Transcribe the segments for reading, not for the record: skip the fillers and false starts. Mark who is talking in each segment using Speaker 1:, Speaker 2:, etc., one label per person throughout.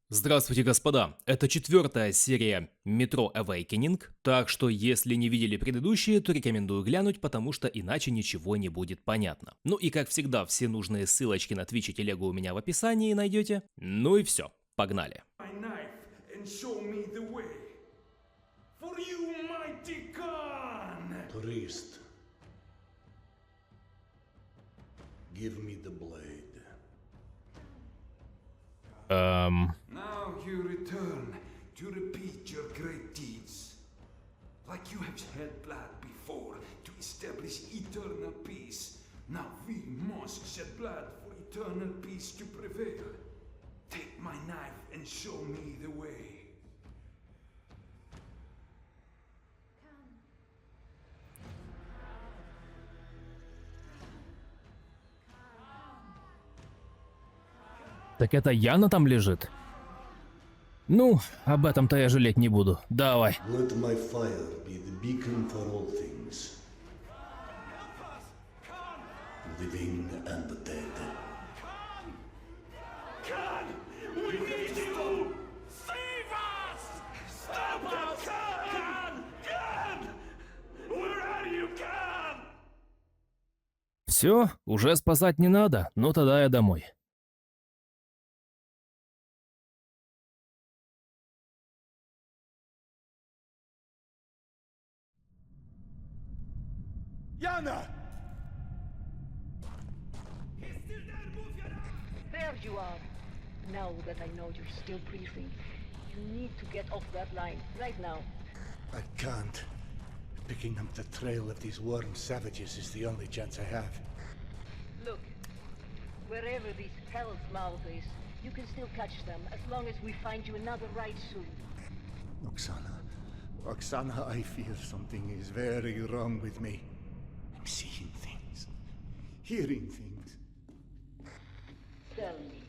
Speaker 1: Здравствуйте, господа! Это четвертая серия Metro Awakening, так что если не видели предыдущие, то рекомендую глянуть, потому что иначе ничего не будет понятно. Ну и как всегда, все нужные ссылочки на Twitch и Телегу у меня в описании найдете. Ну и все, погнали!
Speaker 2: Priest, give me the blade.
Speaker 3: Now you return to repeat your great deeds. Like you have shed blood before to establish eternal peace. Now we must shed blood for eternal peace to prevail. Take my knife and show me the way.
Speaker 1: Так это Яна там лежит? Ну, об этом-то я жалеть не буду. Давай.
Speaker 2: Let my fire be the beacon for all things, living and the dead.
Speaker 4: Khan! We need you! Save us! Stop us! Khan! Khan! Where are you, Khan?
Speaker 1: Все, уже спасать не надо, ну тогда я домой.
Speaker 4: Yana!
Speaker 5: There you are. Now that I know you're still breathing, you need to get off that line, right now.
Speaker 6: I can't. Picking up the trail of these worm savages is the only chance I have.
Speaker 5: Look, wherever this hell's mouth is, you can still catch them as long as we find you another ride soon.
Speaker 6: Oksana, I fear something is very wrong with me. I'm seeing things, hearing things.
Speaker 5: Tell me.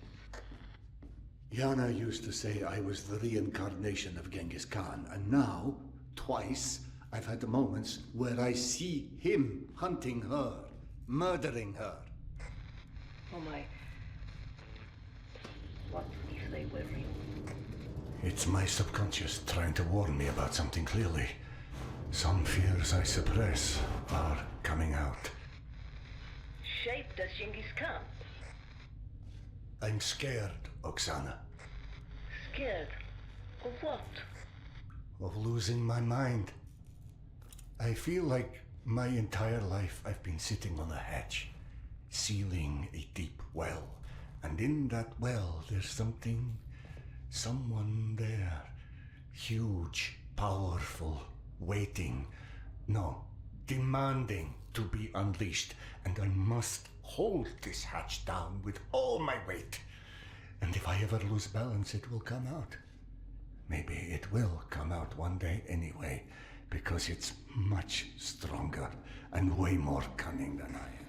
Speaker 6: Yana used to say I was the reincarnation of Genghis Khan, and now, twice, I've had moments where I see him hunting her, murdering her.
Speaker 5: Oh my. What if they were real?
Speaker 6: It's my subconscious trying to warn me about something clearly. Some fears I suppress are coming out.
Speaker 5: Shaped as Genghis Khan.
Speaker 6: I'm scared, Oksana,
Speaker 5: Scared? Of what?
Speaker 6: of losing my mind. I feel like my entire life I've been sitting on a hatch, sealing a deep well. And in that well, there's someone there. Huge, powerful, waiting. No, demanding to be unleashed. And I must hold this hatch down with all my weight. And if I ever lose balance, it will come out. Maybe it will come out one day anyway, because it's much stronger and way more cunning than I am.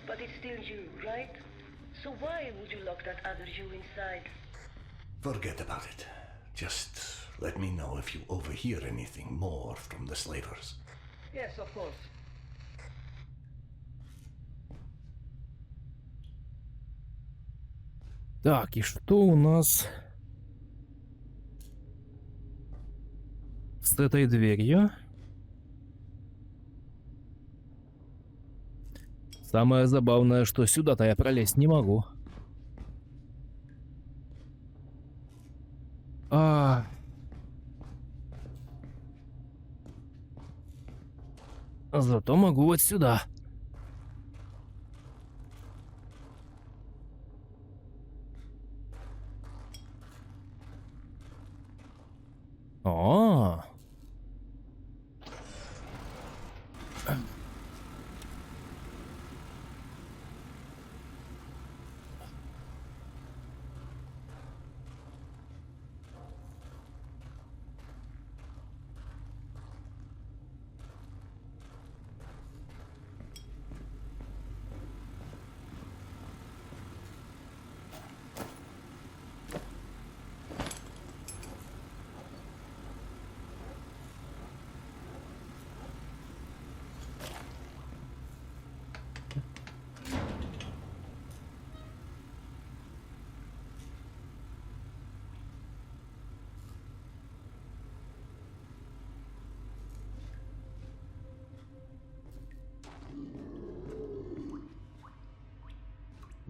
Speaker 5: But it's still you, right? So why would you lock that other you inside?
Speaker 6: Forget about it. Just let me know if you overhear anything more from the slavers.
Speaker 5: Yes, of course.
Speaker 1: Так, и что у нас с этой дверью? Самое забавное, что сюда-то я пролезть не могу. Зато могу вот сюда. О.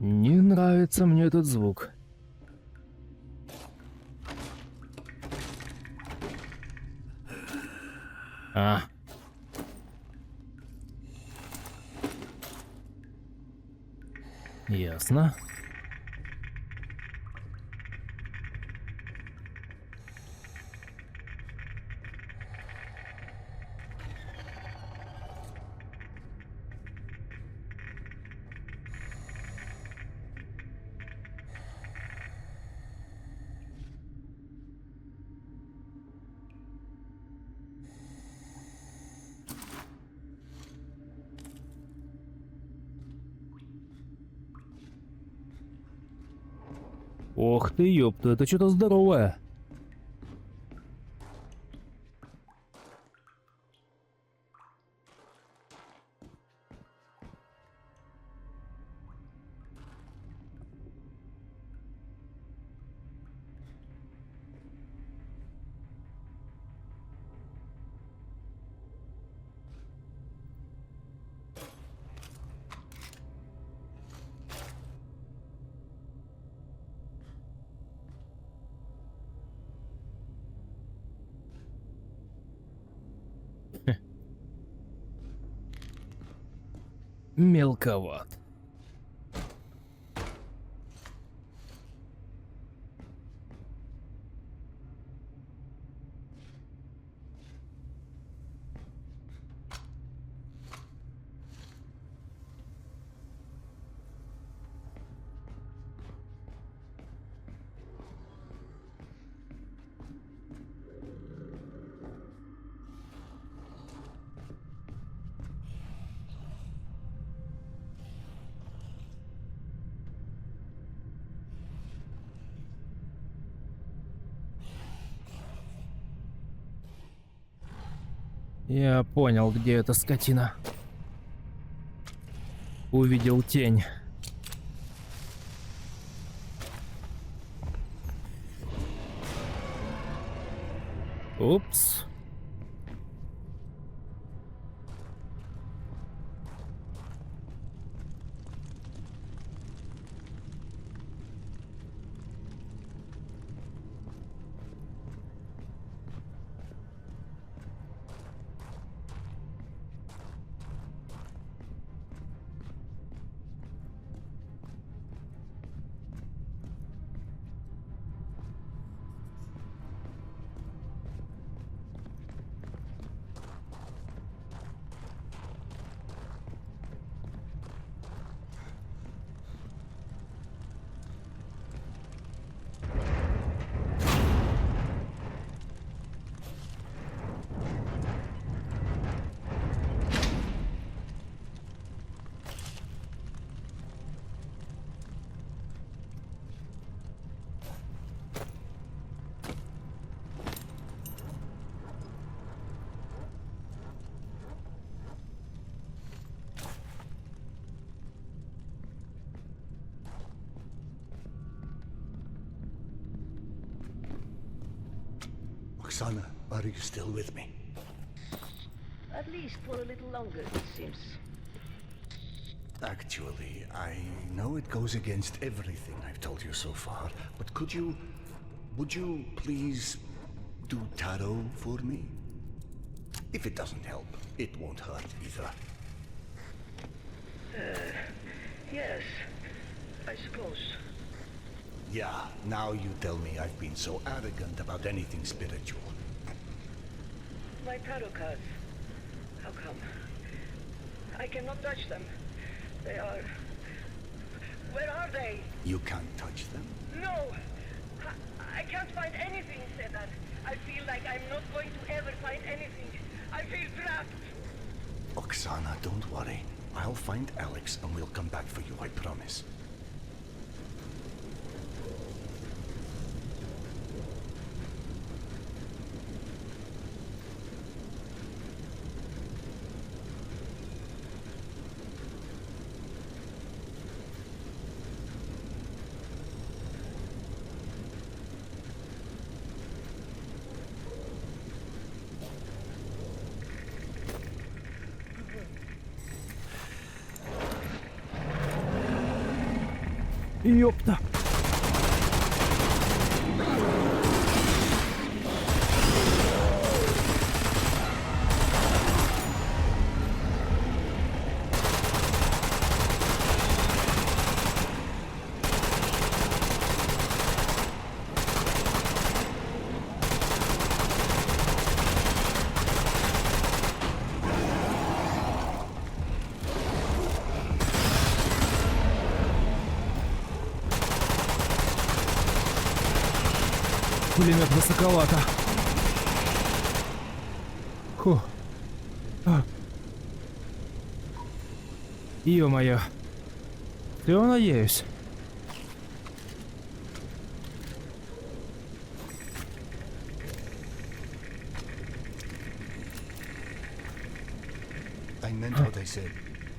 Speaker 1: Не нравится мне этот звук. А. Ясно. Ох ты, ёпта, это что-то здоровое. Мелковат. Я понял, где эта скотина. Увидел тень. Упс.
Speaker 6: Oksana, are you still with me?
Speaker 5: At least for a little longer, it seems.
Speaker 6: Actually, I know it goes against everything I've told you so far, but would you please do tarot for me? If it doesn't help, it won't hurt either.
Speaker 5: Yes, I suppose.
Speaker 6: Yeah, now you tell me I've been so arrogant about anything spiritual.
Speaker 5: My tarot cards. How come? I cannot touch them. They are... Where are they?
Speaker 6: You can't touch them?
Speaker 5: No! I can't find anything, Sedan. I feel like I'm not going to ever find anything. I feel trapped.
Speaker 6: Oksana, don't worry. I'll find Alex and we'll come back for you, I promise.
Speaker 1: Ёпта. Пулемет высоковато. Фу. Ё-моё. Всё, надеюсь.
Speaker 6: I meant what I said.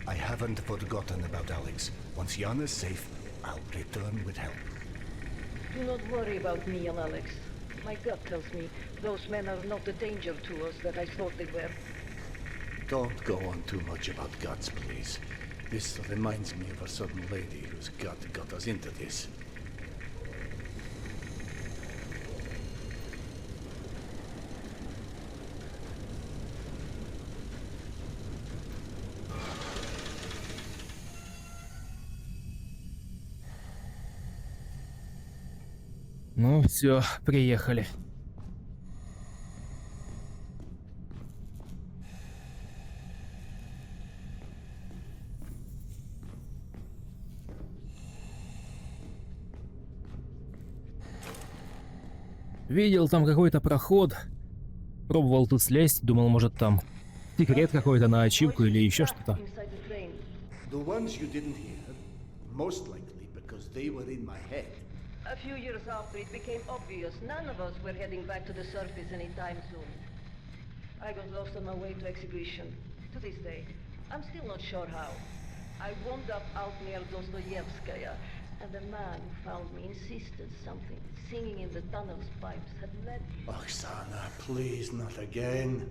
Speaker 6: I haven't forgotten about Alex. Once Yana's safe, I'll return with help.
Speaker 5: Do not worry about me and Alex. My gut tells me those men are not the danger to us that I thought they were.
Speaker 2: Don't go on too much about guts, please. This reminds me of a certain lady whose gut got us into this.
Speaker 1: Ну все, приехали. Видел там какой-то проход. Пробовал тут слезть, думал, может там секрет какой-то на ачивку или еще что-то.
Speaker 5: Inside the train.
Speaker 2: The ones you didn't hear, most likely because they were in my head.
Speaker 5: A few years after it became obvious none of us were heading back to the surface anytime soon. I got lost on my way to exhibition. To this day, I'm still not sure how. I wound up out near Dostoevskaya, and the man who found me insisted something singing in the tunnel's pipes had led me.
Speaker 2: Oksana, please, not again.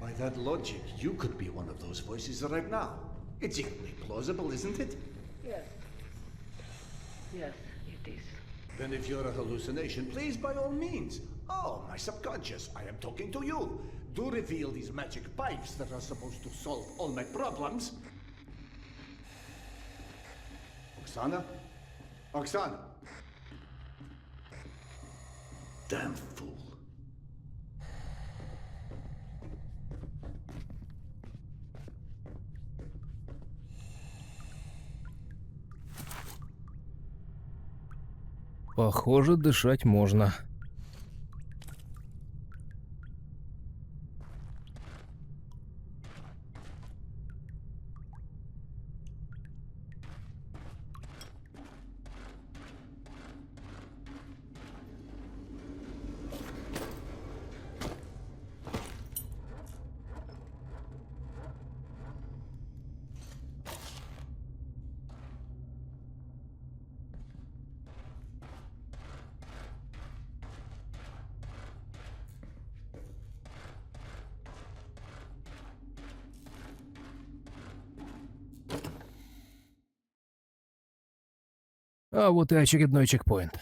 Speaker 2: By that logic, you could be one of those voices right now. It's equally plausible, isn't it?
Speaker 5: Yes. Yes, it is.
Speaker 2: Then if you're a hallucination, please, by all means. Oh, my subconscious, I am talking to you. Do reveal these magic pipes that are supposed to solve all my problems. Oksana? Oksana! Damn fool.
Speaker 1: Похоже, дышать можно. А вот и очередной чекпоинт.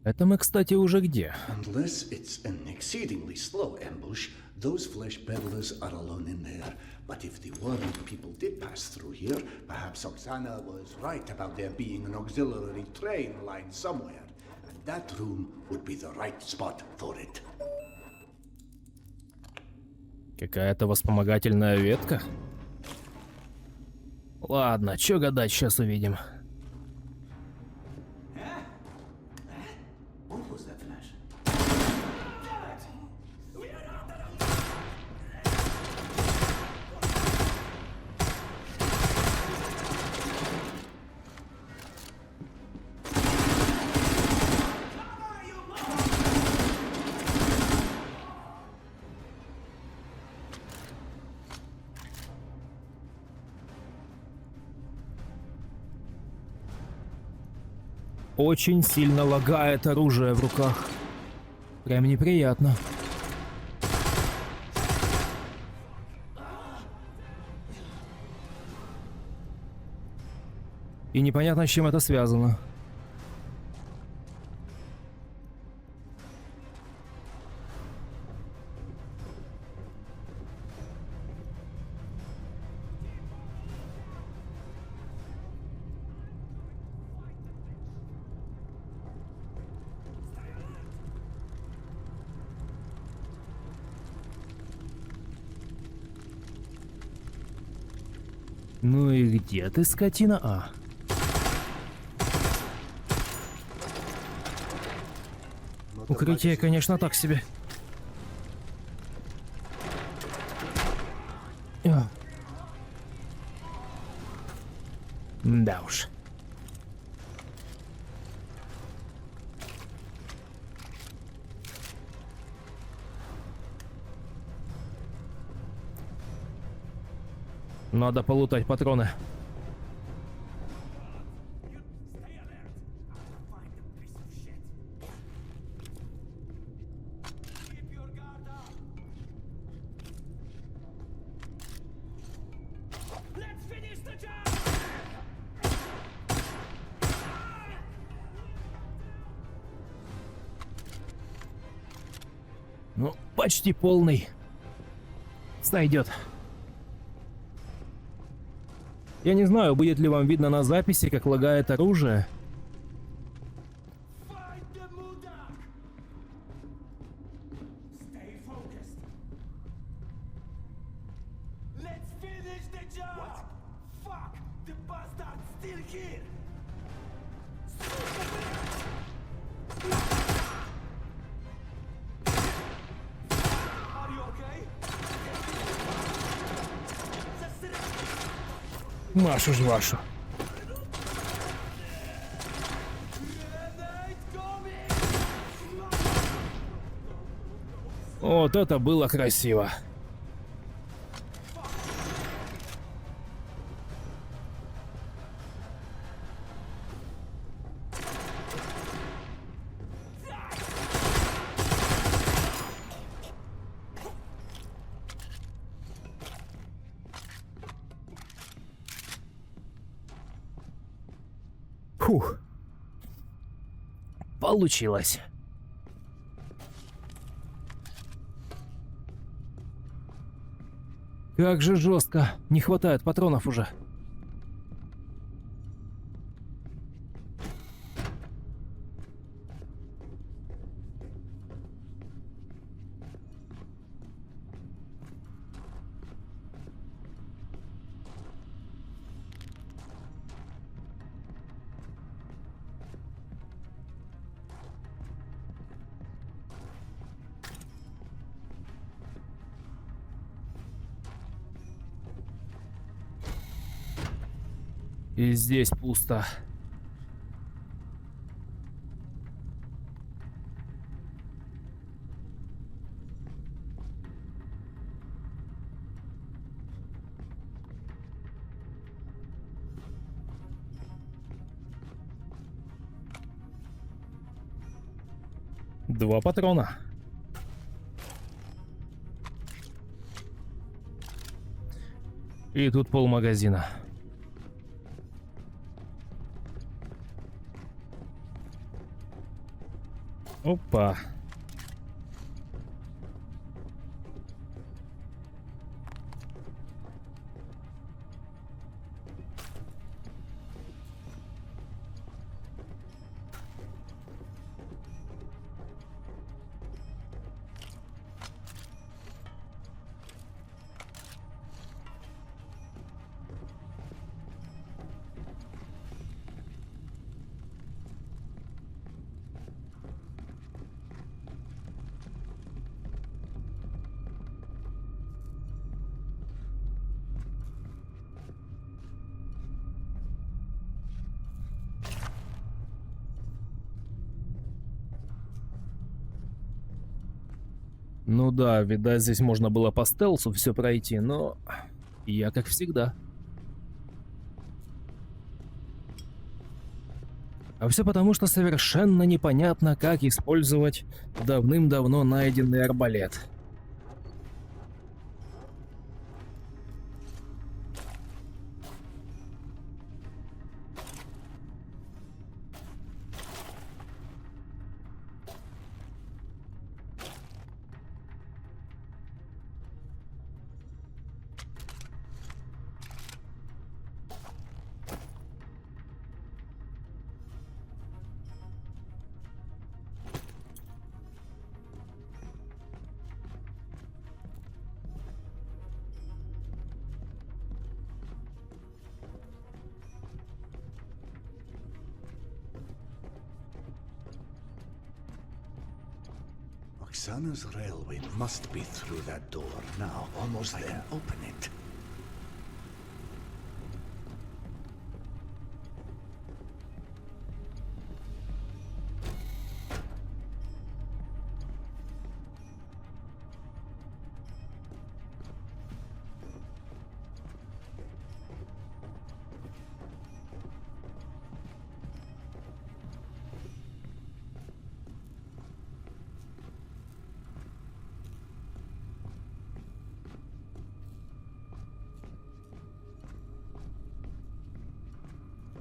Speaker 1: Это мы, кстати, уже где?
Speaker 2: Unless it's an exceedingly slow ambush, those flesh peddlers are alone in there. But if the worried people did pass through here, perhaps Oksana was right about there being an auxiliary train line somewhere. And that room would be the right spot for it.
Speaker 1: Какая-то вспомогательная ветка? Ладно, чё гадать, сейчас увидим.
Speaker 3: What was that flash?
Speaker 1: Очень сильно лагает оружие в руках. Прям неприятно. И непонятно, с чем это связано. Ну и где ты, скотина? А. Укрытие, конечно, так себе. Да уж. Надо полутать патроны. Ну, почти полный. Сойдет. Я не знаю, будет ли вам видно на записи, как лагает оружие. Машу ж вашу. Вот это было красиво. Фух. Получилось. Как же жестко. Не хватает патронов уже. И здесь пусто. Два патрона. И тут полмагазина. Опа. Ну да, видать, здесь можно было по стелсу все пройти, но я как всегда. А все потому, что совершенно непонятно, как использовать давным-давно найденный арбалет.
Speaker 2: Oksana's railway must be through that door. Now, almost there. Open it.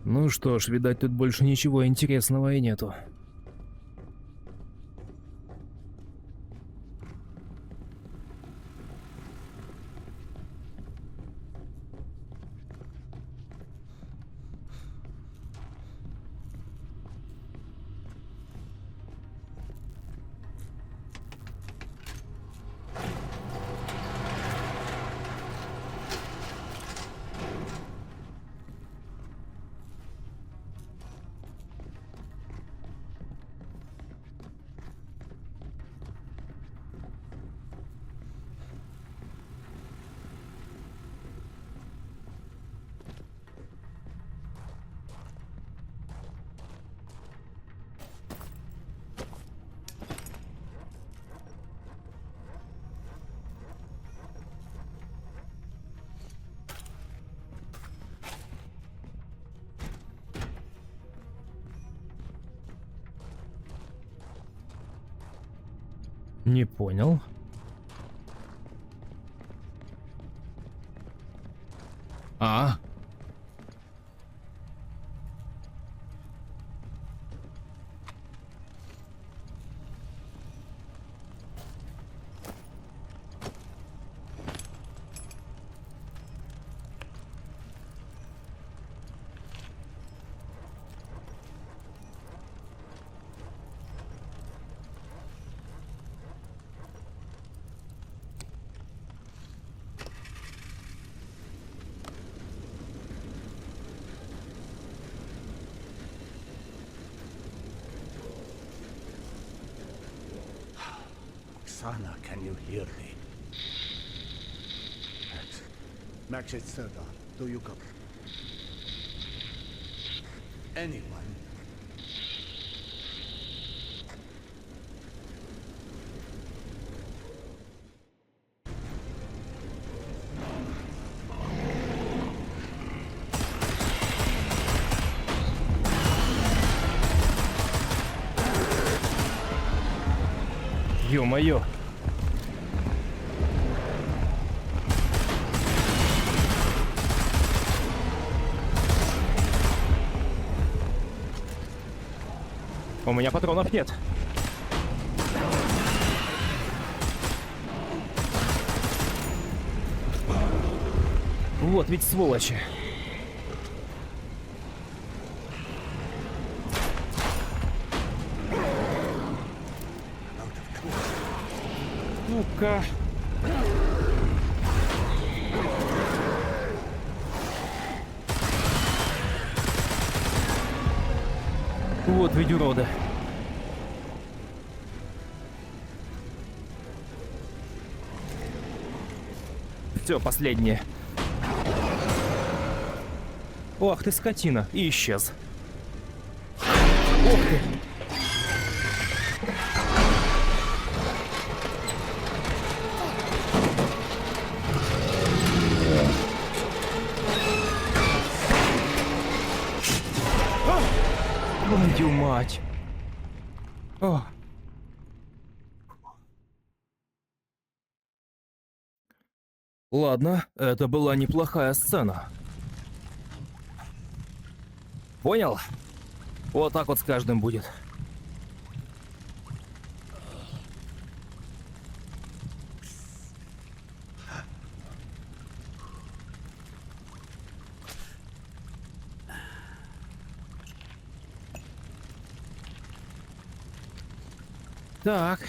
Speaker 1: Ну что ж, видать, тут больше ничего интересного и нету. Не понял. А?
Speaker 2: Oksana, can you hear me? Max, it's Serdar. Do you copy? Anyone?
Speaker 1: Ё-моё. У меня патронов нет. Вот ведь сволочи. Ну-ка. Вот ведь уроды. Все, последнее. Ох ты, скотина. И исчез. Ух ты. Ой. Твою мать. О. Ладно, это была неплохая сцена. Понял? Вот так вот с каждым будет. Так.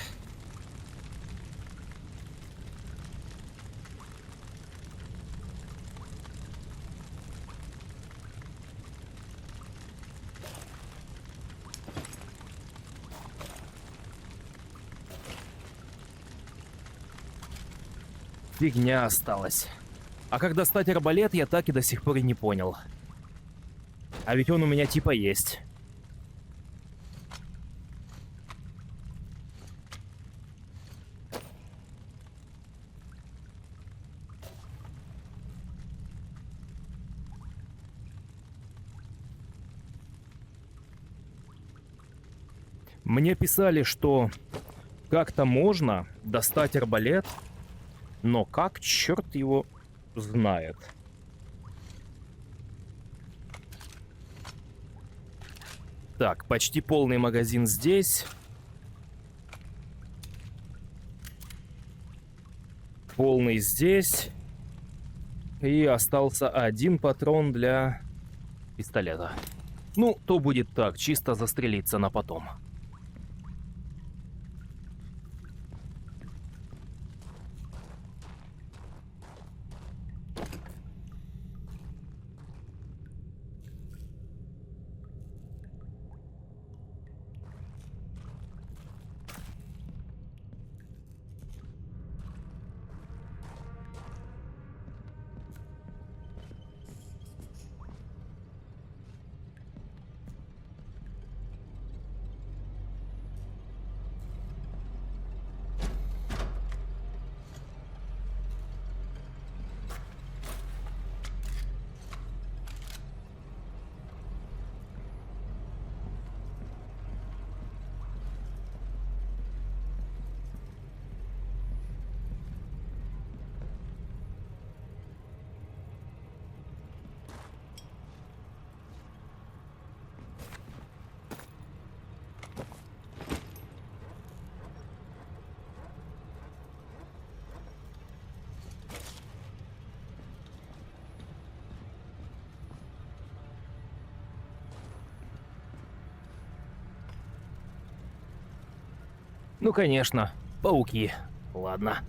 Speaker 1: Фигня осталась. А как достать арбалет, я так и до сих пор и не понял. А ведь он у меня типа есть. Мне писали, что как-то можно достать арбалет, но как, черт его знает. Так, почти полный магазин здесь. Полный здесь. И остался один патрон для пистолета. Ну, то будет так, чисто застрелиться на потом. Ну, конечно, пауки. Ладно.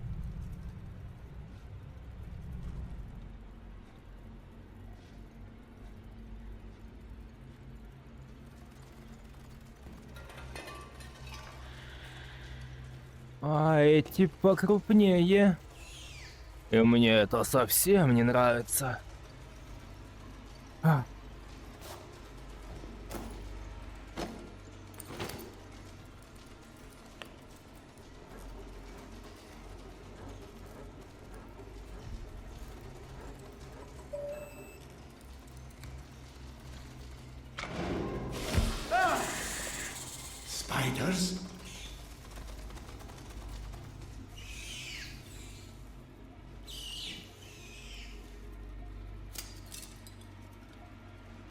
Speaker 1: А эти покрупнее. И мне это совсем не нравится. А.
Speaker 2: Spiders?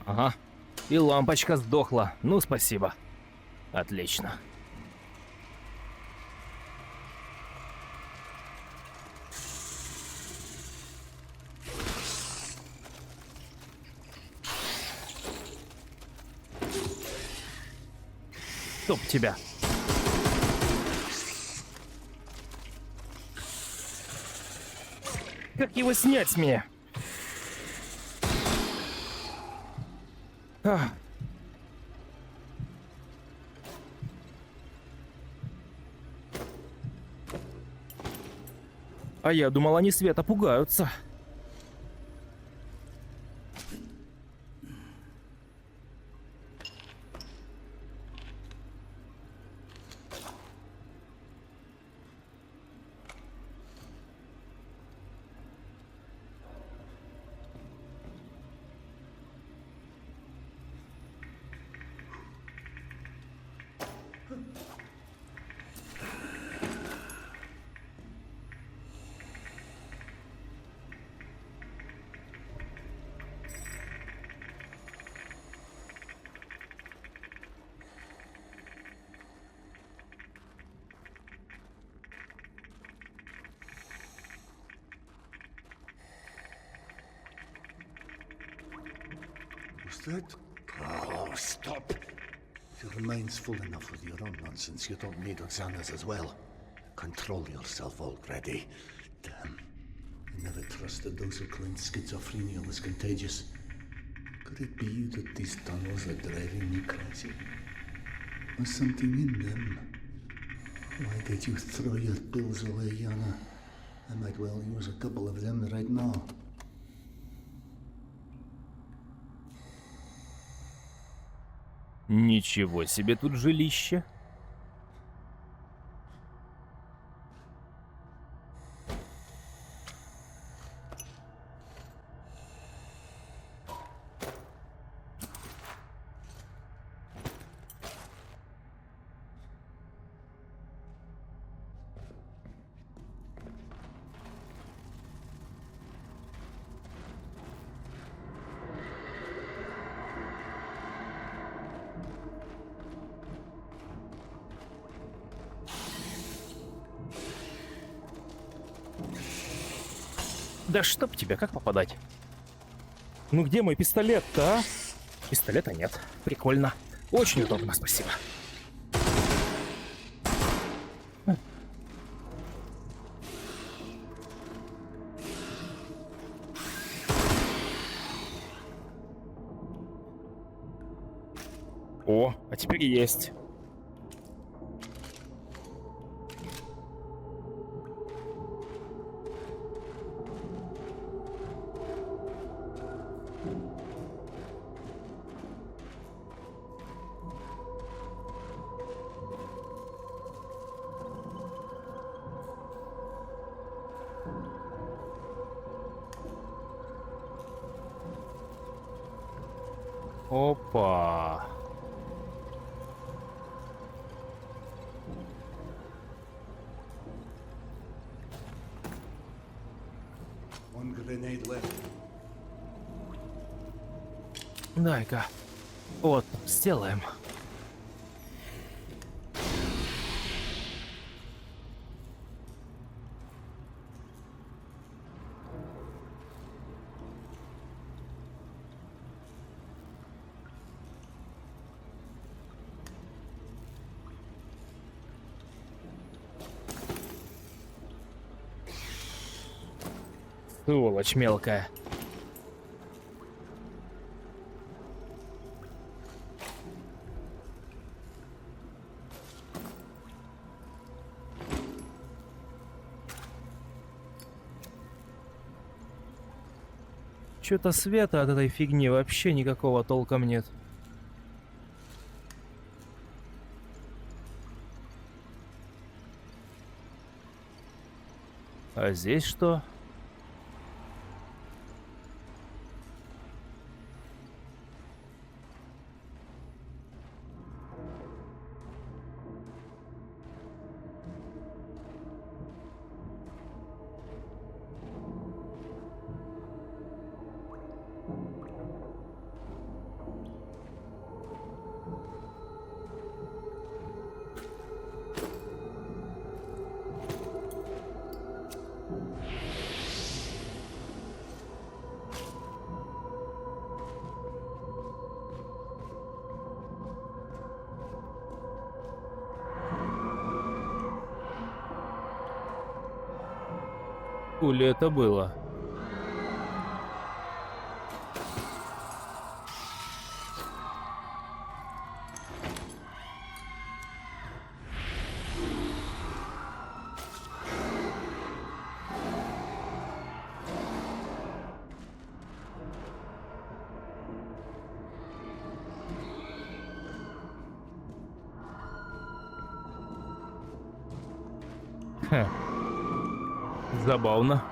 Speaker 1: Ага. И лампочка сдохла. Ну, спасибо. Отлично. Чтоб тебя. Как его снять с меня? А. А я думал, они света пугаются.
Speaker 2: it? Oh, stop. Your mind's full enough with your own nonsense. You don't need Oksana's as well. Control yourself already. Damn. I never trusted those who claimed schizophrenia was contagious. Could it be that these tunnels are driving me crazy? Was something in them? Why did you throw your pills away, Yana? I might well use a couple of them right now.
Speaker 7: Ничего себе тут жилище. Да чтоб тебя, как попадать? Ну где мой пистолет-то, а? Пистолета нет. Прикольно. Очень удобно, спасибо. О, а теперь есть. Опа.
Speaker 2: One grenade left.
Speaker 7: Дай-ка. Вот, сделаем. Сволочь мелкая. Чё-то света от этой фигни вообще никакого толком нет. А здесь что? Хули это было? Ха. Забавно.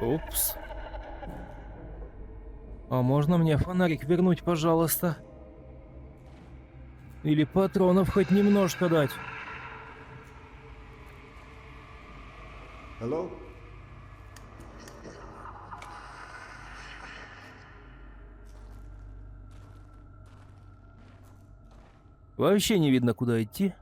Speaker 7: Упс. А можно мне фонарик вернуть, пожалуйста? Или патронов хоть немножко дать?
Speaker 2: Hello?
Speaker 7: Вообще не видно, куда идти.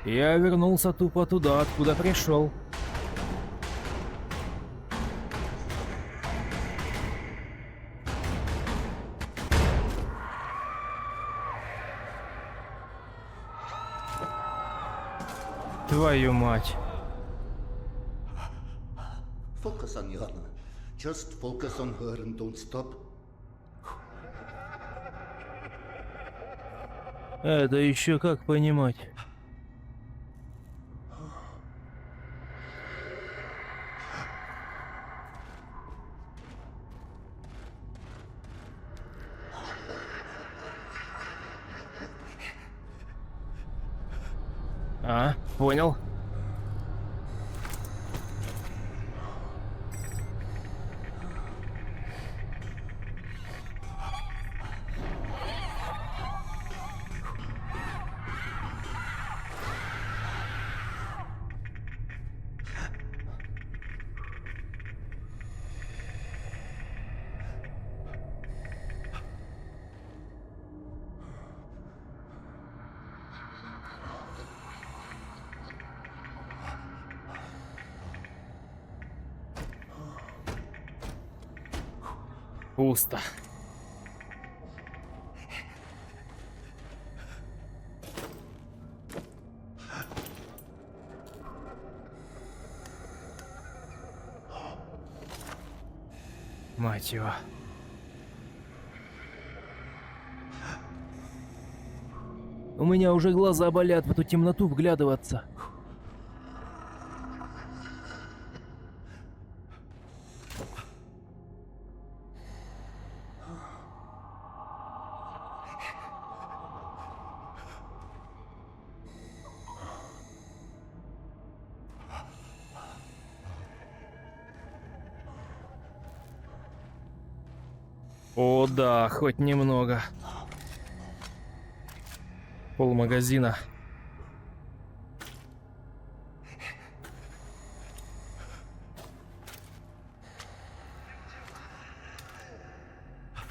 Speaker 7: Я вернулся тупо туда, откуда пришел. Твою мать.
Speaker 2: Focus on Yana. Just focus on her and don't stop.
Speaker 7: Это еще как понимать? А, понял. Пусто. Мать его. У меня уже глаза болят в эту темноту вглядываться. О, да, хоть немного. Полмагазина.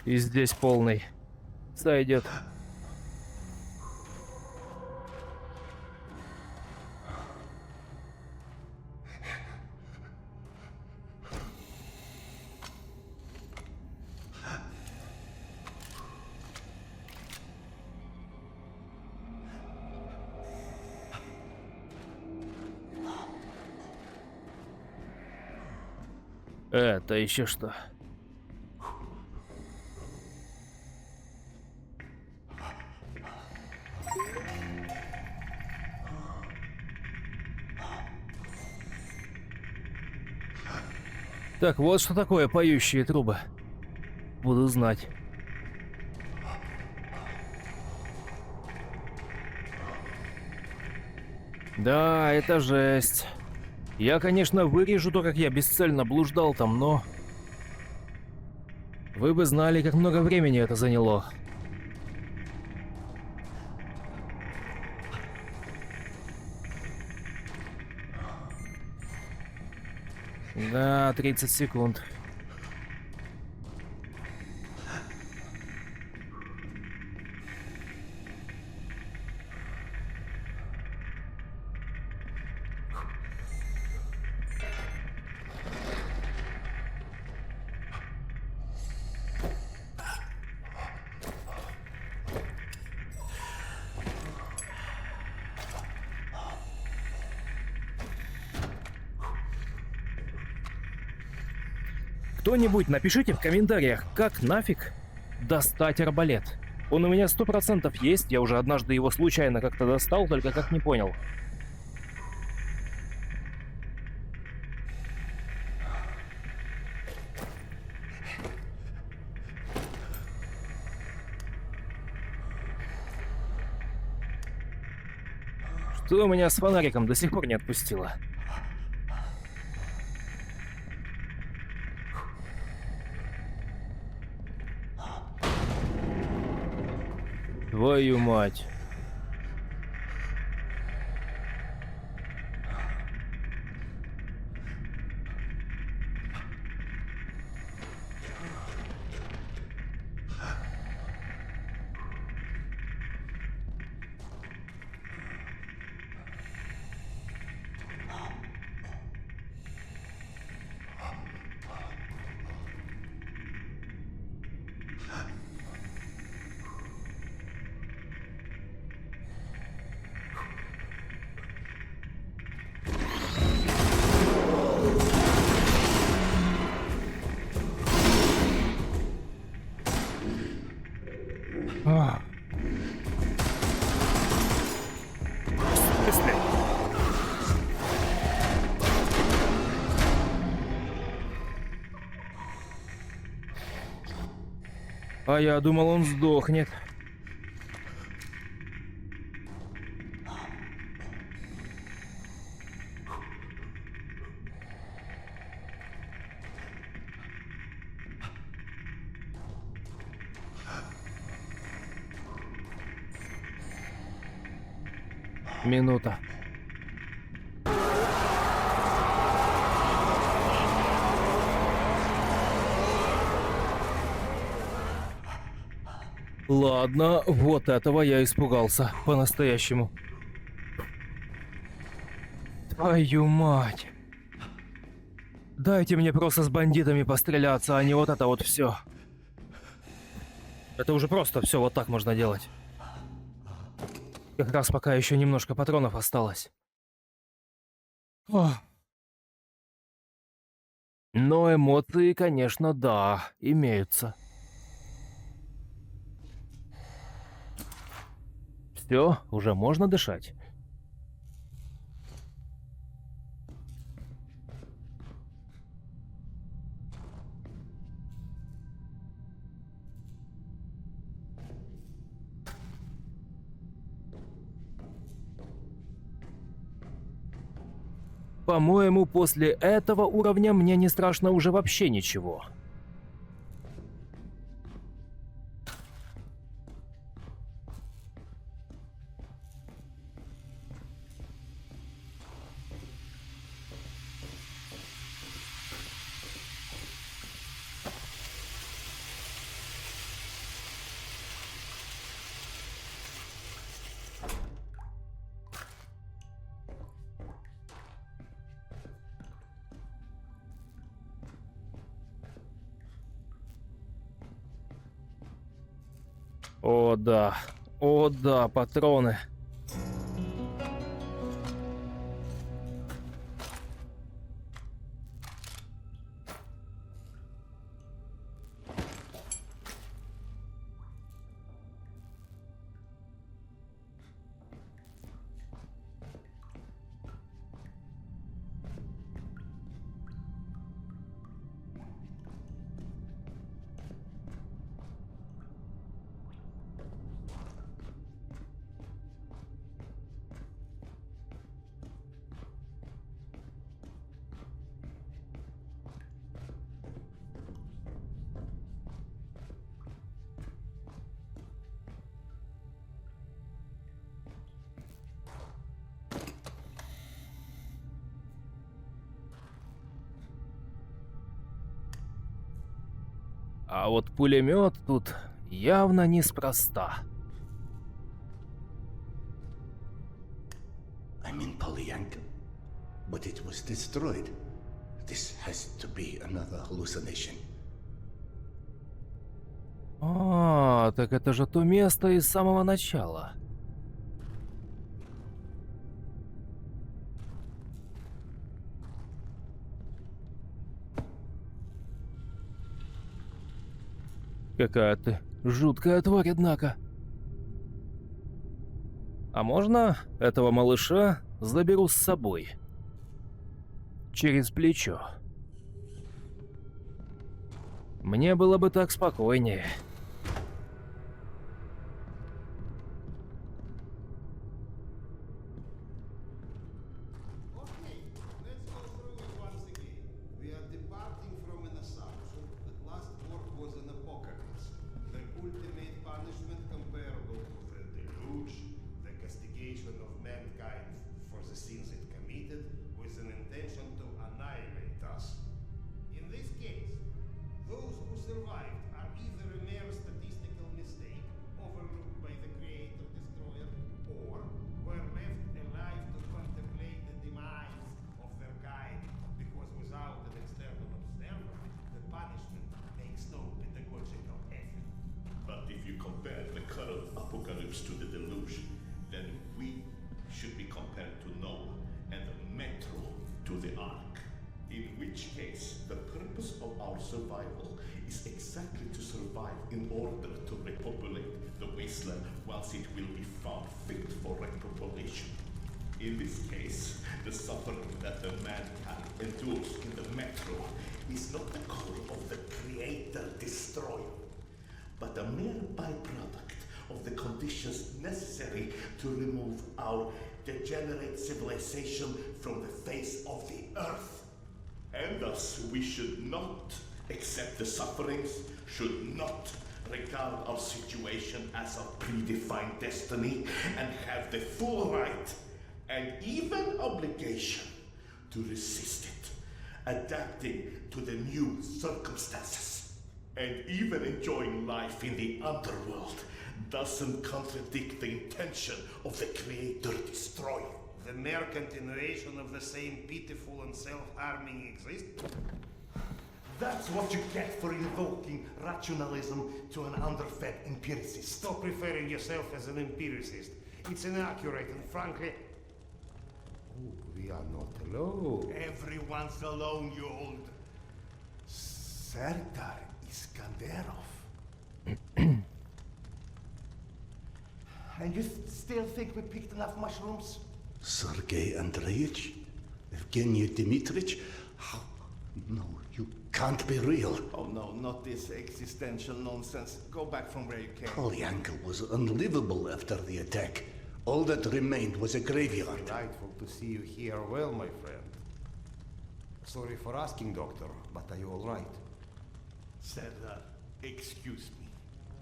Speaker 7: И здесь полный. Сойдет. Это еще что? Так, вот что такое поющие трубы. Буду знать. Да, это жесть. Я, конечно, вырежу то, как я бесцельно блуждал там, но... Вы бы знали, как много времени это заняло. Да, 30 секунд. Кто-нибудь напишите в комментариях, как нафиг достать арбалет. Он у меня 100% есть, я уже однажды его случайно как-то достал, только как не понял. Что меня с фонариком до сих пор не отпустило? Твою мать. Ах. В смысле? А я думал, он сдохнет. Минута. Ладно, вот этого я испугался по-настоящему. Твою мать. Дайте мне просто с бандитами постреляться, а не вот это вот все. Это уже просто все вот так можно делать. Как раз пока еще немножко патронов осталось. Ох. Но эмоции, конечно, да, имеются. Все, уже можно дышать. По-моему, после этого уровня мне не страшно уже вообще ничего. О да, патроны. А вот пулемет тут явно неспроста.
Speaker 2: I'm in Polyanka, but it was destroyed. This has to be another hallucination.
Speaker 7: А, так это же то место из самого начала. Какая ты жуткая тварь, однако. А можно этого малыша заберу с собой? Через плечо. Мне было бы так спокойнее.
Speaker 8: Okay, let's go through it once again. We are departing from an assumption that last work was an apocalypse. The ultimate punishment comparable to the deluge, the castigation of mankind for the sins it committed, with an intention to annihilate us. In this case, those who survived are either a mere statistical mistake overlooked by the creator-destroyer, or were left alive to contemplate the demise of their kind, because without an external observer, the punishment makes no pedagogical effect.
Speaker 9: But if you compare the current apocalypse to the deluge, then we should be compared to Noah and the metro to the ark. In which case, the purpose of our survival is exactly to survive in order to repopulate the wasteland once it will be found fit for repopulation. In this case, the suffering that the mankind endures in the metro is not the goal of the creator-destroyer, but a mere byproduct of the conditions necessary to remove our degenerate civilization from the face of the earth. And thus, we should not accept the sufferings, should not regard our situation as a predefined destiny, and have the full right and even obligation to resist it, adapting to the new circumstances. And even enjoying life in the underworld doesn't contradict the intention of the Creator-Destroyer.
Speaker 8: The mere continuation of the same pitiful and self-harming existence.
Speaker 9: That's what you get for invoking rationalism to an underfed empiricist.
Speaker 8: Stop referring yourself as an empiricist. It's inaccurate and frankly... Oh, we are not alone.
Speaker 9: Everyone's alone, you old... Serdar Iskanderov. And you still think we picked enough mushrooms?
Speaker 2: Sergei Andreevich? Evgeny Dmitrich? How? No, you can't be real.
Speaker 9: Oh no, not this existential nonsense. Go back from where you came.
Speaker 2: Polyanka was unlivable after the attack. All that remained was a graveyard.
Speaker 8: Delightful to see you here well, my friend. Sorry for asking, Doctor, but are you all right?
Speaker 9: Serdar, excuse me.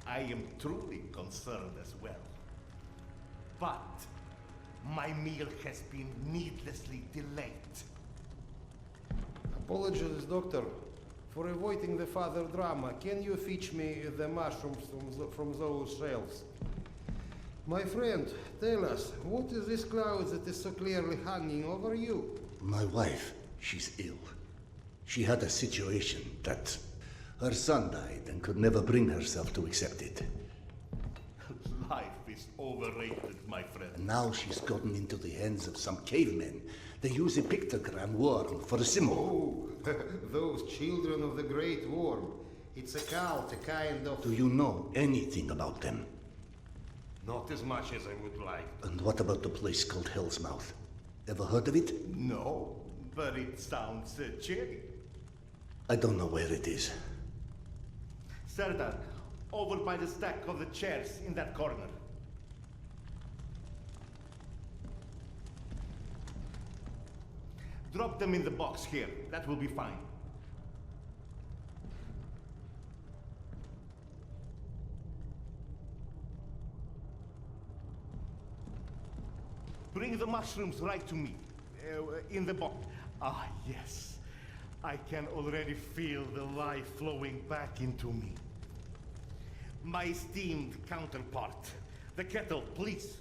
Speaker 9: I am truly concerned as well. But my meal has been needlessly delayed.
Speaker 8: Apologies, Doctor, for avoiding the further drama. Can you fetch me the mushrooms from those shelves? My friend, tell us, what is this cloud that is so clearly hanging over you?
Speaker 2: My wife, she's ill. She had a situation that her son died and could never bring herself to accept it.
Speaker 9: Life is overrated, my friend.
Speaker 2: And now she's gotten into the hands of some cavemen. They use a pictogram worm for a symbol.
Speaker 8: Oh, those children of the Great Worm. It's a cult, a kind of...
Speaker 2: Do you know anything about them?
Speaker 8: Not as much as I would like.
Speaker 2: And what about the place called Hell's Mouth? Ever heard of it?
Speaker 9: No, but it sounds cheery.
Speaker 2: I don't know where it is.
Speaker 9: Serdar, over by the stack of the chairs in that corner. Drop them in the box here. That will be fine. Bring the mushrooms right to me. In the box. Ah, yes. I can already feel the life flowing back into me. My esteemed counterpart. The kettle, please.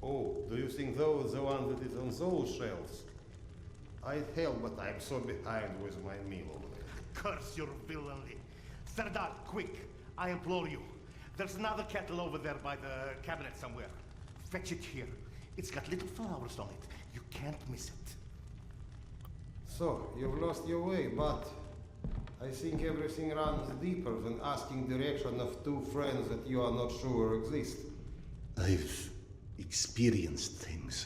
Speaker 8: Oh, do you think those the one that is on those shelves? I'd help, but I'm so behind with my meal.
Speaker 9: Curse your villainy. Serdar, quick. I implore you. There's another kettle over there by the cabinet somewhere. Fetch it here. It's got little flowers on it. You can't miss it.
Speaker 8: So, you've lost your way, but I think everything runs deeper than asking direction of two friends that you are not sure exist.
Speaker 2: I've experienced things.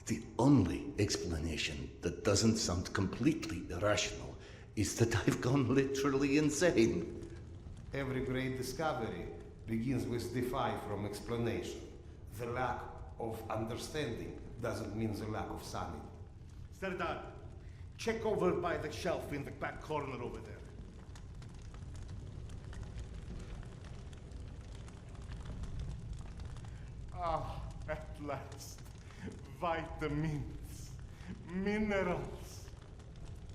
Speaker 2: The only explanation that doesn't sound completely irrational is that I've gone literally insane.
Speaker 8: Every great discovery begins with defy from explanation. The lack of understanding doesn't mean the lack of sanity.
Speaker 6: Serdar, check over by the shelf in the back corner over there. Ah, at last. Vitamins, minerals.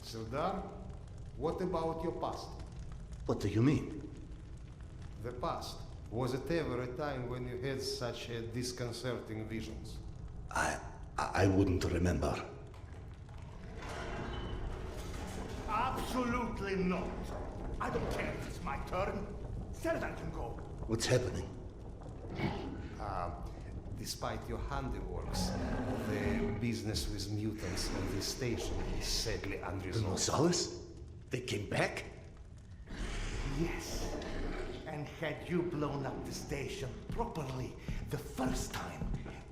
Speaker 8: Serdar, what about your past?
Speaker 2: What do you mean?
Speaker 8: The past. Was it ever a time when you had such disconcerting visions?
Speaker 2: I wouldn't remember.
Speaker 6: Absolutely not. I don't care if it's my turn. Serdar can go.
Speaker 2: What's happening?
Speaker 8: Despite your handiworks, the business with mutants on this station is sadly unresolved.
Speaker 2: Gonzalez? They came back?
Speaker 6: Yes. And had you blown up the station properly the first time,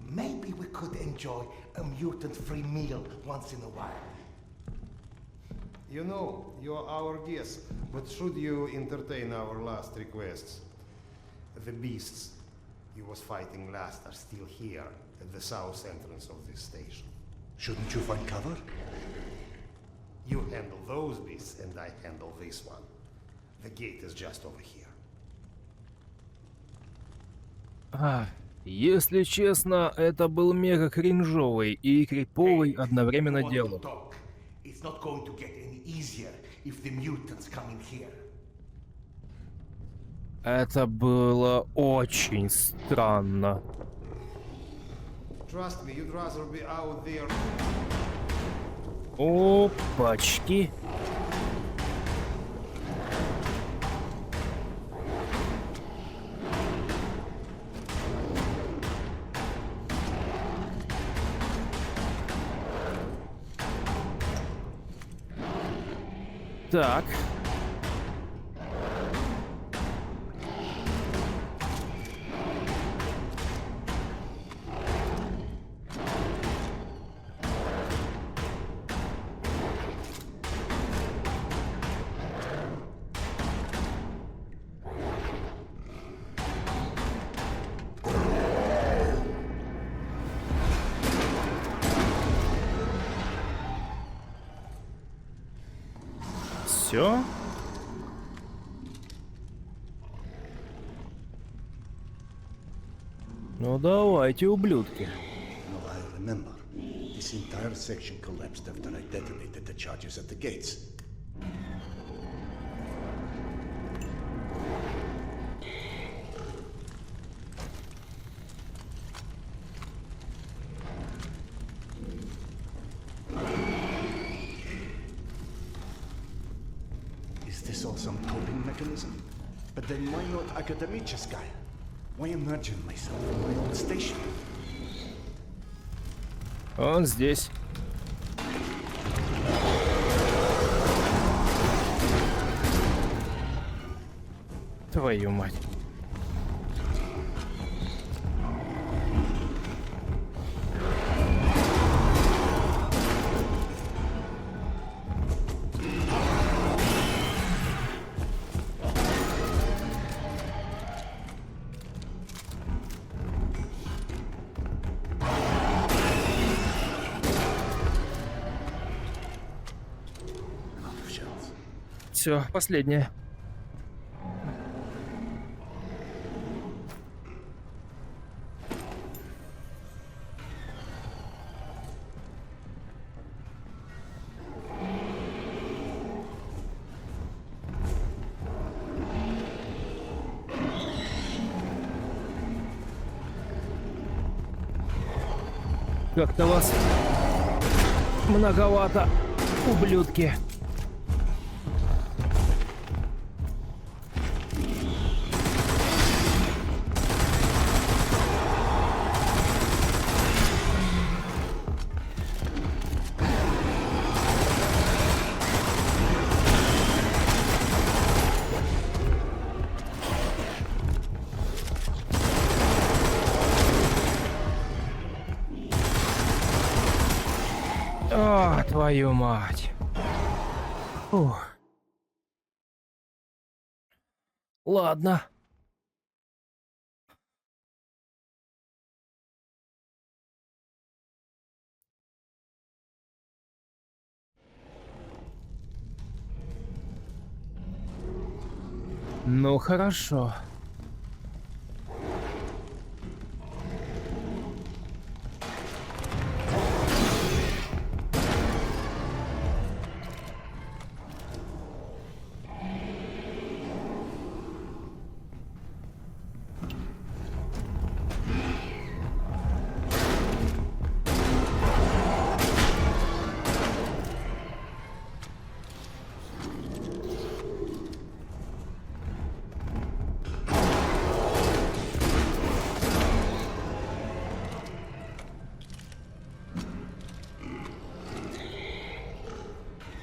Speaker 6: maybe we could enjoy a mutant-free meal once in a while.
Speaker 8: You know, you're our guest, but should you entertain our last requests? The beasts you was fighting last are still here at the south entrance of this station.
Speaker 2: Shouldn't you find cover?
Speaker 8: You handle those beasts and I handle this one. The gate is just over here.
Speaker 7: Если честно, это был мега кринжовый и криповый одновременно диалог.
Speaker 6: It's not going to get any easier if the mutants come in here.
Speaker 7: Это было очень странно.
Speaker 8: Trust me, you'd rather be out there.
Speaker 7: Опачки. Так. Все? Ну давайте, ублюдки.
Speaker 2: No, I remember. This entire section collapsed after I detonated the charges at the gates. Is this all some coping mechanism? But then why not Akademicheskaya? Why imagine myself in my own station?
Speaker 7: Он здесь. Твою мать. Все, последнее. Как-то вас многовато, ублюдки. О, твою мать. Фух. Ладно. Ну хорошо.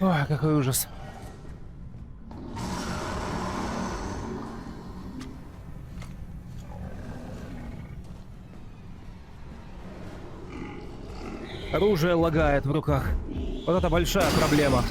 Speaker 7: Ой, какой ужас. Оружие лагает в руках. Вот это большая проблема.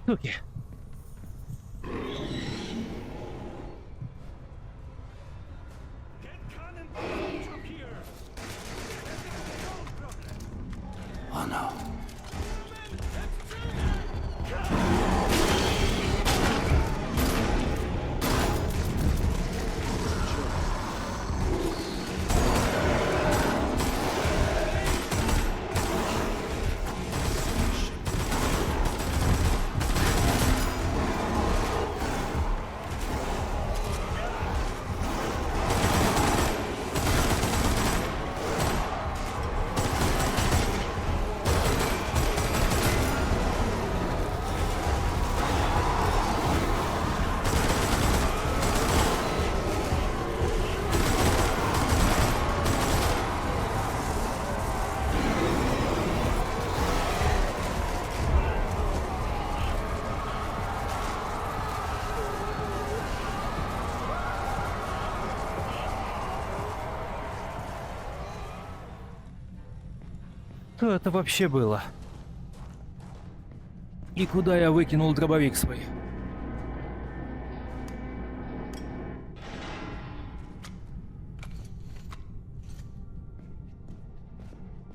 Speaker 7: Суки.
Speaker 2: Oh no.
Speaker 7: Что это вообще было? И куда я выкинул дробовик свой?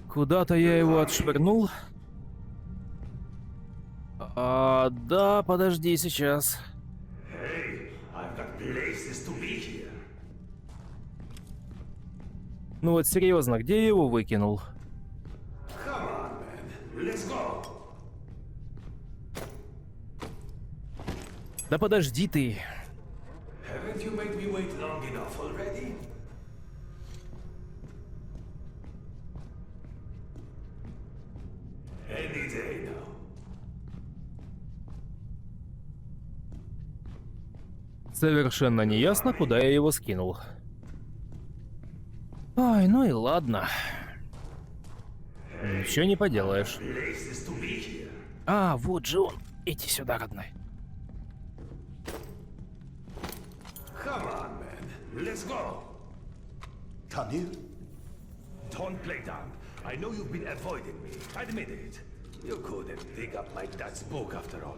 Speaker 7: Куда-то я его отшвырнул. Да, подожди сейчас. Ну вот серьезно, где я его выкинул? Да подожди ты. Совершенно не ясно, куда я его скинул. Ой, ну и ладно. Ничего не поделаешь. А, вот же он. Иди сюда, родной.
Speaker 2: Come here.
Speaker 4: Don't play dumb. I know you've been avoiding me. Admit it. You couldn't dig up my dad's book after all.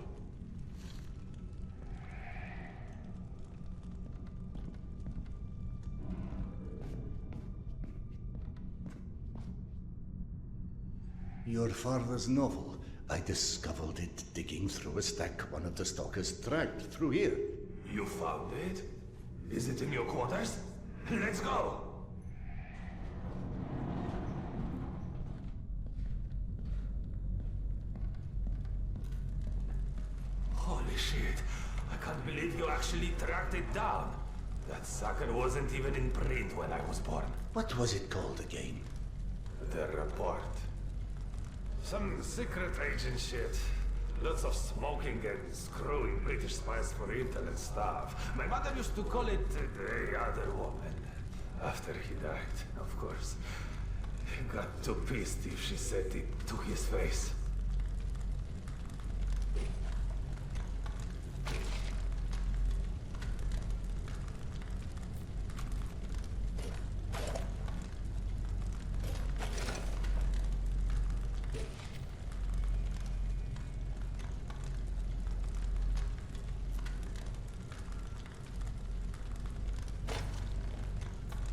Speaker 2: Your father's novel. I discovered it digging through a stack one of the stalkers dragged through here.
Speaker 4: You found it? Is it in your quarters? Let's go! Holy shit. I can't can't believe you actually tracked it down. That sucker wasn't even in print when I was born.
Speaker 2: What was it called again?
Speaker 4: The report. Some secret agent shit. Lots of smoking and screwing British spies for intel and stuff. My mother used to call it the other woman. After he died, of course. He got too pissed if she said it to his face.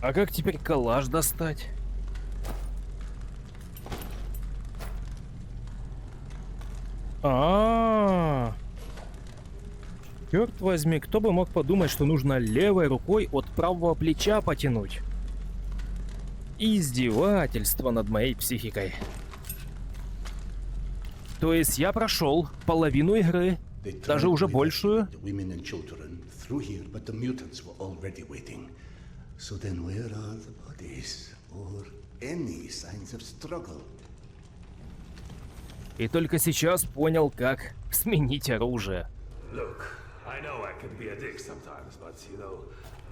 Speaker 7: А как теперь калаш достать? Черт возьми, кто бы мог подумать, что нужно левой рукой от правого плеча потянуть. Издевательство над моей психикой. То есть я прошел половину игры, даже уже большую.
Speaker 2: So then where are the bodies? Or any signs of struggle?
Speaker 7: И только сейчас понял, как сменить оружие.
Speaker 4: Look, I know I can be a dick sometimes, but you know,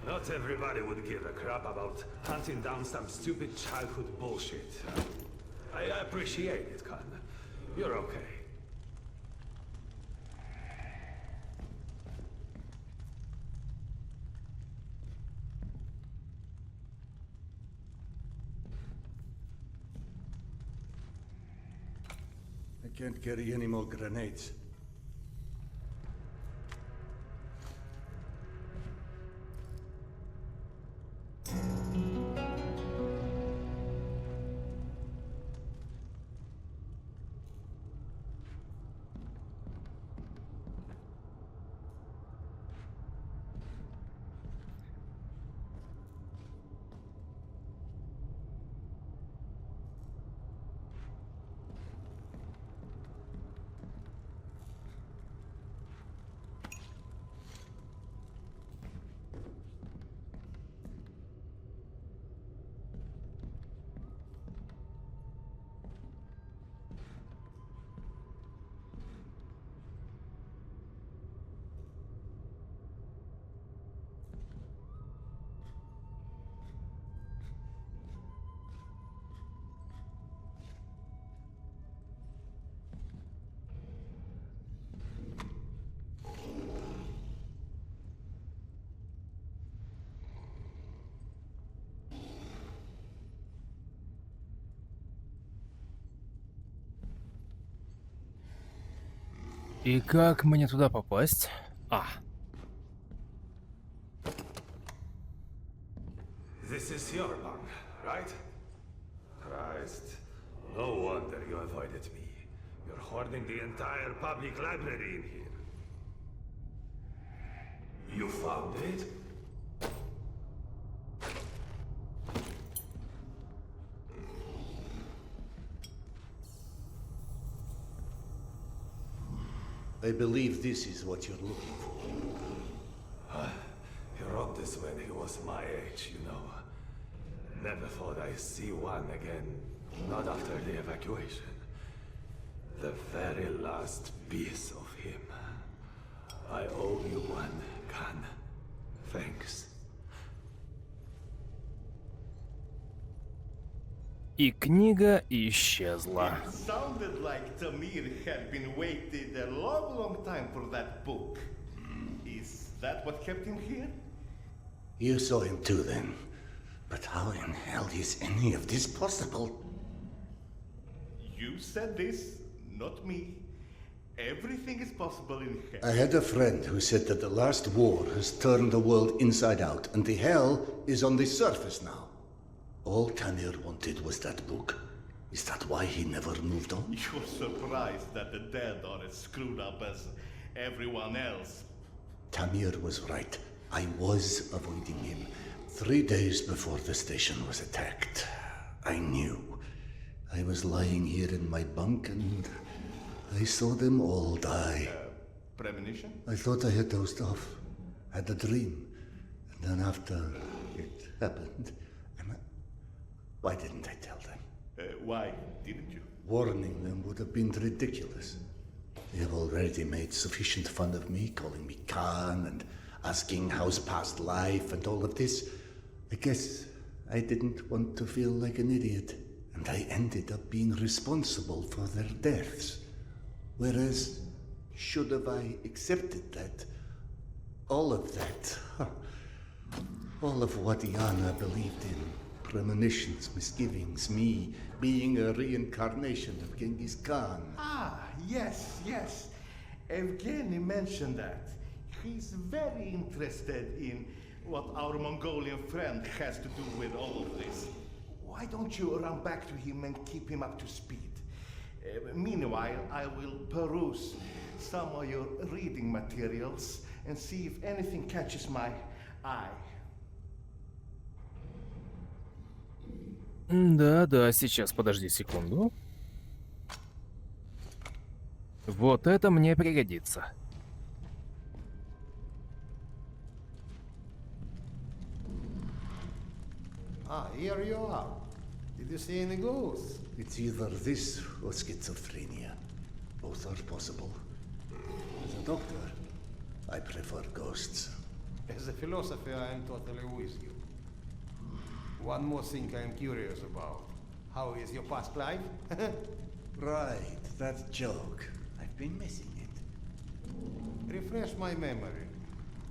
Speaker 4: not everybody would give a crap about hunting down some stupid childhood bullshit. I appreciate it, Khan. You're okay.
Speaker 2: I can't carry any more grenades.
Speaker 7: И как мне туда попасть?
Speaker 4: This is your bunk, right? Christ. No wonder you avoided me. You're hoarding the entire public library in here. You found it?
Speaker 2: I believe this is what you're looking for.
Speaker 4: He wrote this when he was my age, you know. Never thought I'd see one again. Not after the evacuation. The very last piece of him. I owe you one, Khan. Thanks.
Speaker 7: И книга исчезла.
Speaker 6: It sounded like Tamir had been waiting a long, long time for that book. Is that what kept him here?
Speaker 2: You saw him too then. But how in hell is any of this possible?
Speaker 6: You said this, not me. Everything is possible in hell.
Speaker 2: I had a friend who said that the last war has turned the world inside out, and the hell is on the surface now. All Tamir wanted was that book. Is that why he never moved on?
Speaker 6: You're surprised that the dead are as screwed up as everyone else.
Speaker 2: Tamir was right. I was avoiding him. 3 days before the station was attacked. I knew. I was lying here in my bunk and I saw them all die.
Speaker 9: Premonition?
Speaker 2: I thought I had dozed off, had a dream, and then after it happened, why didn't I tell them?
Speaker 9: Why didn't you?
Speaker 2: Warning them would have been ridiculous. They have already made sufficient fun of me, calling me Khan and asking how's past life and all of this. I guess I didn't want to feel like an idiot, and I ended up being responsible for their deaths. Whereas, should have I accepted that, all of that, all of what Yana believed in, premonitions, misgivings, me being a reincarnation of Genghis Khan.
Speaker 4: Ah, yes, yes. Evgeny mentioned that. He's very interested in what our Mongolian friend has to do with all of this. Why don't you run back to him and keep him up to speed? Meanwhile, I will peruse some of your reading materials and see if anything catches my eye.
Speaker 7: Да, сейчас, подожди секунду. Вот это мне пригодится.
Speaker 8: Ah, here you are. Did you see any ghosts?
Speaker 2: It's either this or schizophrenia. Both are possible. As a doctor, I prefer ghosts.
Speaker 8: As a philosopher, I am totally with you. One more thing I am curious about. How is your past life?
Speaker 2: Right, that joke. I've been missing it.
Speaker 8: Refresh my memory.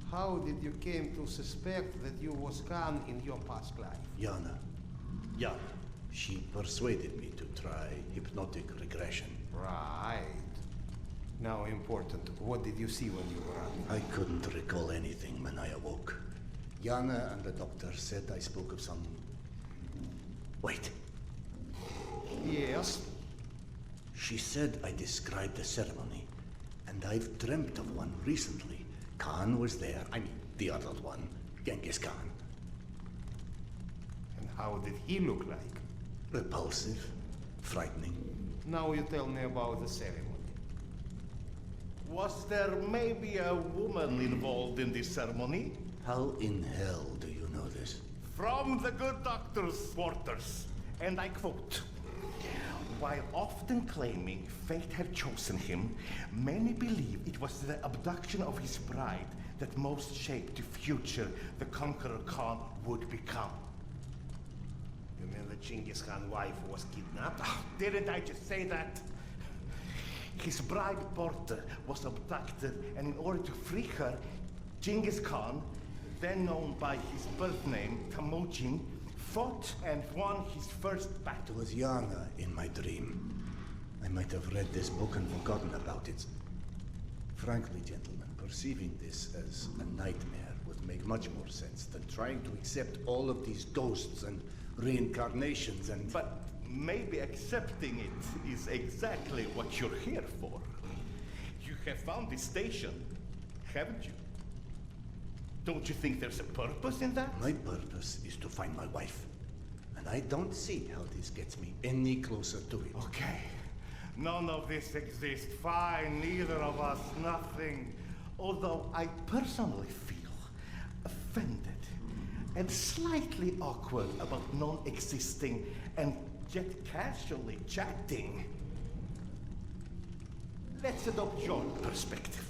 Speaker 8: How did you came to suspect that you was Khan in your past life?
Speaker 2: Yana. She persuaded me to try hypnotic regression.
Speaker 8: Right. Now important, what did you see when you were up?
Speaker 2: I couldn't recall anything when I awoke. Yana and the doctor said I spoke of some... Wait.
Speaker 8: Yes?
Speaker 2: She said I described a ceremony, and I've dreamt of one recently. Khan was there. I mean, the other one, Genghis Khan.
Speaker 8: And how did he look like?
Speaker 2: Repulsive, frightening.
Speaker 8: Now you tell me about the ceremony.
Speaker 4: Was there maybe a woman involved in this ceremony?
Speaker 2: How in hell do you know this?
Speaker 4: From the good doctor's quarters, and I quote, "While often claiming fate had chosen him, many believe it was the abduction of his bride that most shaped the future the conqueror Khan would become."
Speaker 8: You mean the Genghis Khan wife was kidnapped?
Speaker 4: Didn't I just say that? His bride Porter was abducted, and in order to free her, Genghis Khan, then known by his birth name, Temujin, fought and won his first
Speaker 2: It
Speaker 4: battle.
Speaker 2: was Yana in my dream. I might have read this book and forgotten about it. Frankly, gentlemen, perceiving this as a nightmare would make much more sense than trying to accept all of these ghosts and reincarnations and...
Speaker 4: But maybe accepting it is exactly what you're here for. You have found this station, haven't you? Don't you think there's a purpose in that?
Speaker 2: My purpose is to find my wife. And I don't see how this gets me any closer to it.
Speaker 4: Okay. None of this exists. Fine, neither of us, nothing. Although I personally feel offended and slightly awkward about non-existing and yet casually chatting. Let's adopt your perspective.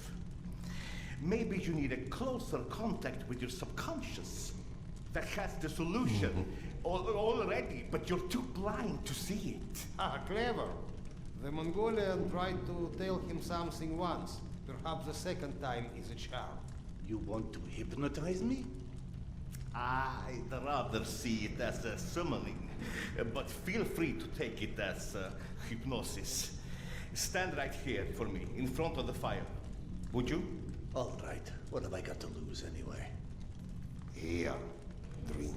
Speaker 4: Maybe you need a closer contact with your subconscious that has the solution already, but you're too blind to see it.
Speaker 8: Ah, clever. The Mongolian tried to tell him something once. Perhaps the second time is a charm.
Speaker 2: You want to hypnotize me?
Speaker 4: I'd rather see it as a summoning, but feel free to take it as hypnosis. Stand right here for me, in front of the fire. Would you?
Speaker 2: All right. What have I got to lose anyway?
Speaker 8: Here, drink.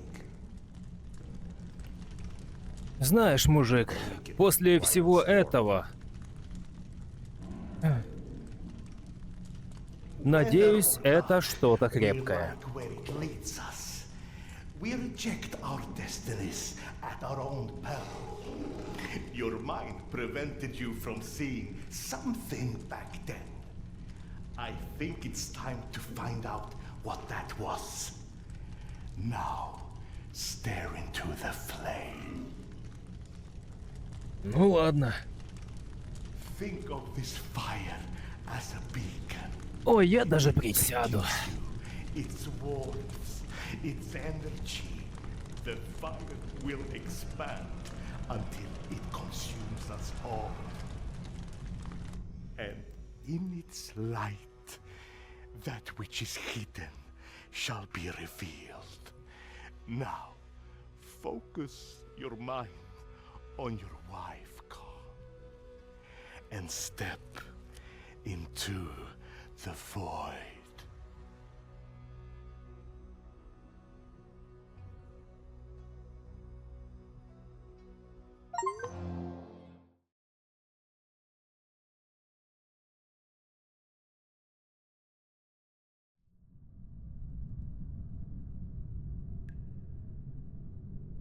Speaker 7: Знаешь, мужик, после всего этого... Надеюсь, это что-то крепкое.
Speaker 4: We reject our destinies at our own peril. Your mind prevented you from seeing something back then.
Speaker 6: I think it's time to find out what that was. Now, stare into the flame.
Speaker 7: Ну ладно.
Speaker 6: Think of this fire as a beacon.
Speaker 7: Ой, я даже присяду.
Speaker 6: Its warmth, its energy. The fire will expand until it consumes us all. And in its light, that which is hidden shall be revealed. Now, focus your mind on your wife, Carl, and step into the void.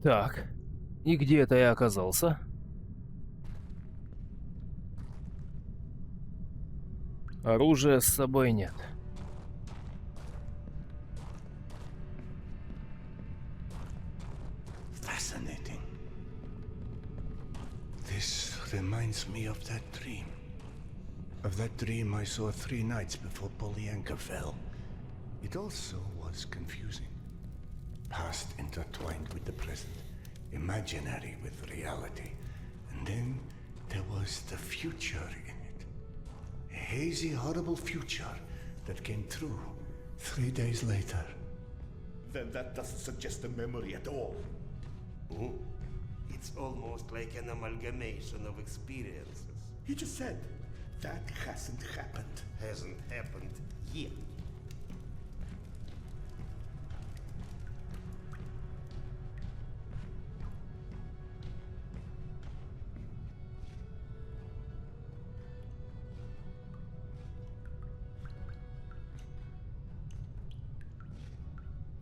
Speaker 7: Так, и где это я оказался? Оружия с собой нет.
Speaker 2: Fascinating. This reminds me of that dream. Of that dream I saw 3 nights before Polyanka fell. It also was confusing. Past intertwined with the present, imaginary with reality. And then there was the future in it. A hazy, horrible future that came true 3 days later.
Speaker 6: Then that doesn't suggest a memory at all.
Speaker 10: Oh, it's almost like an amalgamation of experiences.
Speaker 6: He just said that hasn't happened.
Speaker 10: Hasn't happened yet.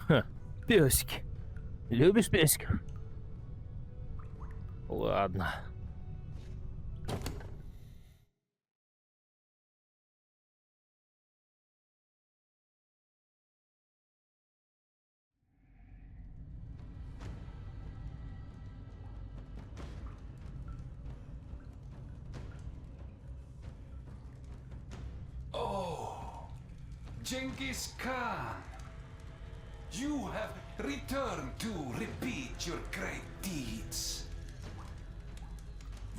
Speaker 7: Ха, песики. Любишь песиков? Ладно.
Speaker 3: Genghis Khan, you have returned to repeat your great deeds.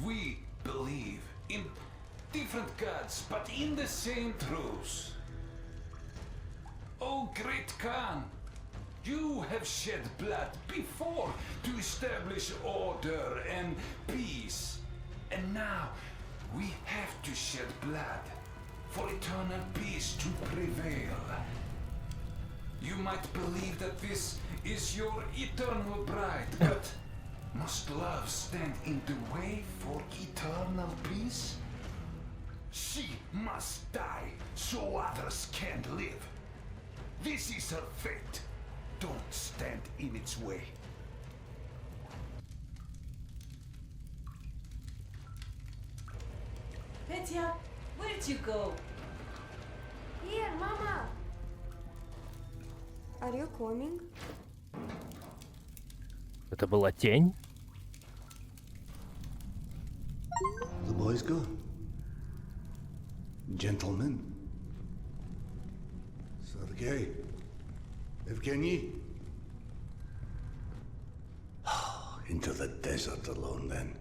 Speaker 3: We believe in different gods, but in the same truths. Oh, great Khan, you have shed blood before to establish order and peace. And now we have to shed blood for eternal peace to prevail. You might believe that this is your eternal bride, but must love stand in the way for eternal peace? She must die so others can live. This is her fate. Don't stand in its way.
Speaker 11: Petya, where'd you go?
Speaker 12: Here, Mama! Are you coming?
Speaker 7: Это была тень?
Speaker 2: The boys go. Gentlemen. Sergei. Evgeny. Into the desert alone then.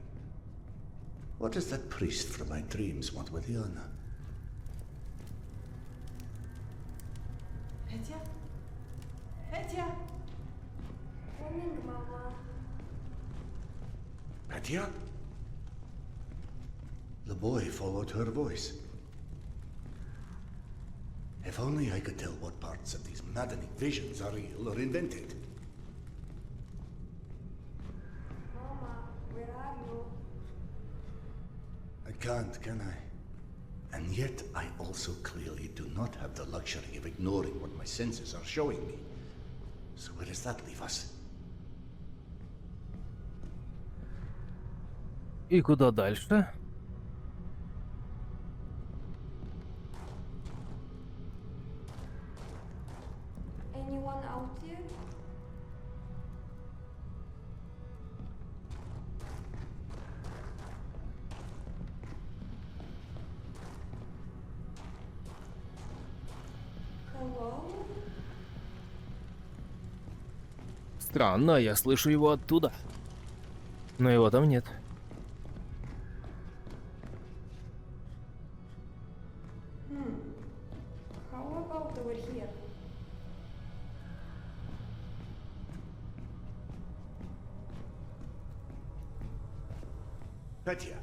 Speaker 2: What does that priest from my dreams want with Yana?
Speaker 11: Petya? Petya?
Speaker 12: Coming, Mama.
Speaker 2: Petya? The boy followed her voice. If only I could tell what parts of these maddening visions are real or invented.
Speaker 12: Mama, where are you?
Speaker 2: I can't, can I? And yet I also clearly do not have the luxury of ignoring what my senses are showing me. So where does that leave us?
Speaker 7: И куда дальше?
Speaker 12: about it? Hello?
Speaker 7: Странно, я слышу его оттуда. Но его там нет.
Speaker 12: How about over here?
Speaker 2: Petya,